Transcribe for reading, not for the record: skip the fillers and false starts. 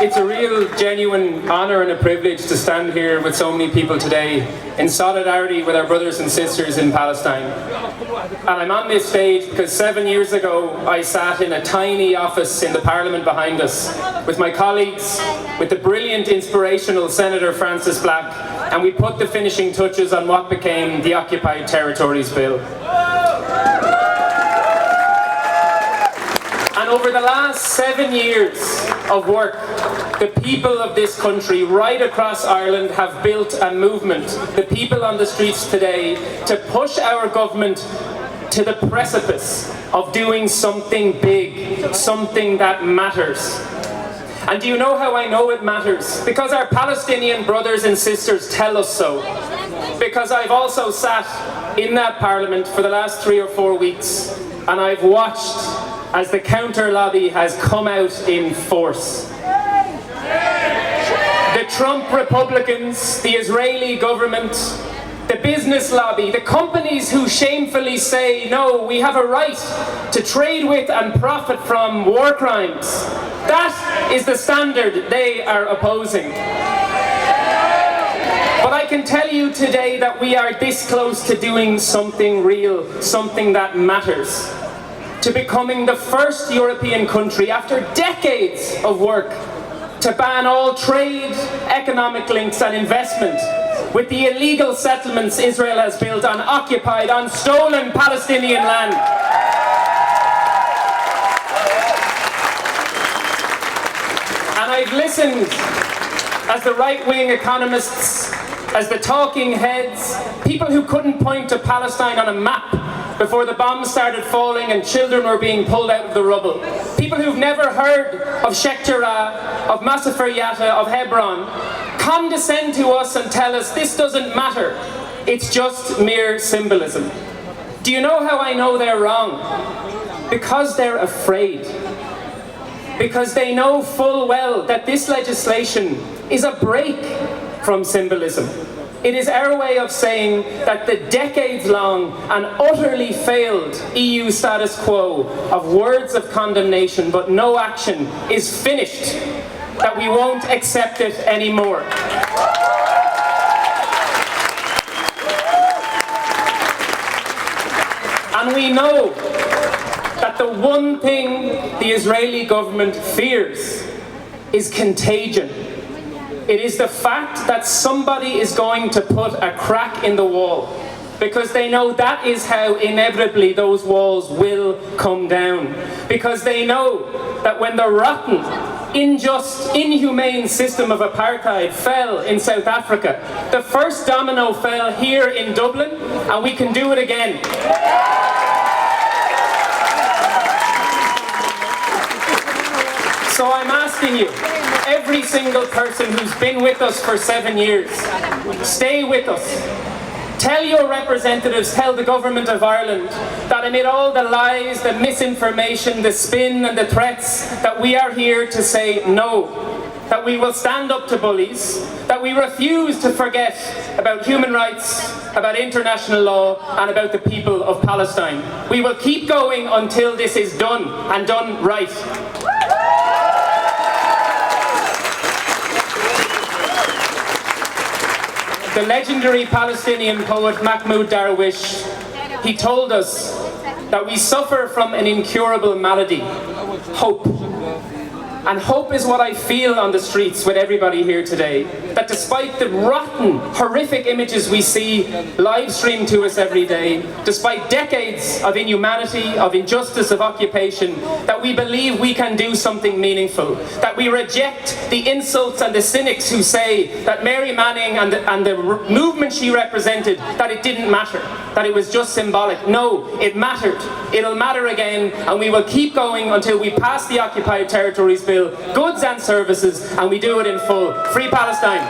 It's a real, genuine honour and a privilege to stand here with so many people today in solidarity with our brothers and sisters in Palestine. And I'm on this stage because 7 years ago I sat in a tiny office in the Parliament behind us with my colleagues, with the brilliant, inspirational Senator Francis Black, and we put the finishing touches on what became the Occupied Territories Bill. And over the last 7 years of work, the people of this country right across Ireland have built a movement, the people on the streets today, to push our government to the precipice of doing something big, something that matters. And do you know how I know it matters? Because our Palestinian brothers and sisters tell us so. Because I've also sat in that parliament for the last 3 or 4 weeks, and I've watched as the counter lobby has come out in force. The Trump Republicans, the Israeli government, the business lobby, the companies who shamefully say, no, we have a right to trade with and profit from war crimes. That is the standard they are opposing. But I can tell you today that we are this close to doing something real, something that matters. To becoming the first European country, after decades of work, to ban all trade, economic links and investment with the illegal settlements Israel has built on occupied, on stolen Palestinian land. And I've listened as the right-wing economists, as the talking heads, people who couldn't point to Palestine on a map before the bombs started falling and children were being pulled out of the rubble. People who've never heard of Sheikh Jarrah, of Masafer Yatta, of Hebron, condescend to us and tell us this doesn't matter. It's just mere symbolism. Do you know how I know they're wrong? Because they're afraid. Because they know full well that this legislation is a break from symbolism. It is our way of saying that the decades-long and utterly failed EU status quo of words of condemnation but no action is finished, that we won't accept it anymore. And we know that the one thing the Israeli government fears is contagion. It is the fact that somebody is going to put a crack in the wall, because they know that is how inevitably those walls will come down. Because they know that when the rotten, unjust, inhumane system of apartheid fell in South Africa, the first domino fell here in Dublin, and we can do it again. So I'm asking you, every single person who's been with us for 7 years, stay with us. Tell your representatives, tell the government of Ireland that amid all the lies, the misinformation, the spin and the threats, that we are here to say no. That we will stand up to bullies, that we refuse to forget about human rights, about international law and about the people of Palestine. We will keep going until this is done, and done right. The legendary Palestinian poet Mahmoud Darwish, he told us that we suffer from an incurable malady, hope. And hope is what I feel on the streets with everybody here today. That despite the rotten, horrific images we see live streamed to us every day, despite decades of inhumanity, of injustice, of occupation, that we believe we can do something meaningful. That we reject the insults and the cynics who say that Mary Manning and the movement she represented, that it didn't matter, that it was just symbolic. No, it mattered. It'll matter again, and we will keep going until we pass the Occupied Territories Bill, goods and services, and we do it in full. Free Palestine!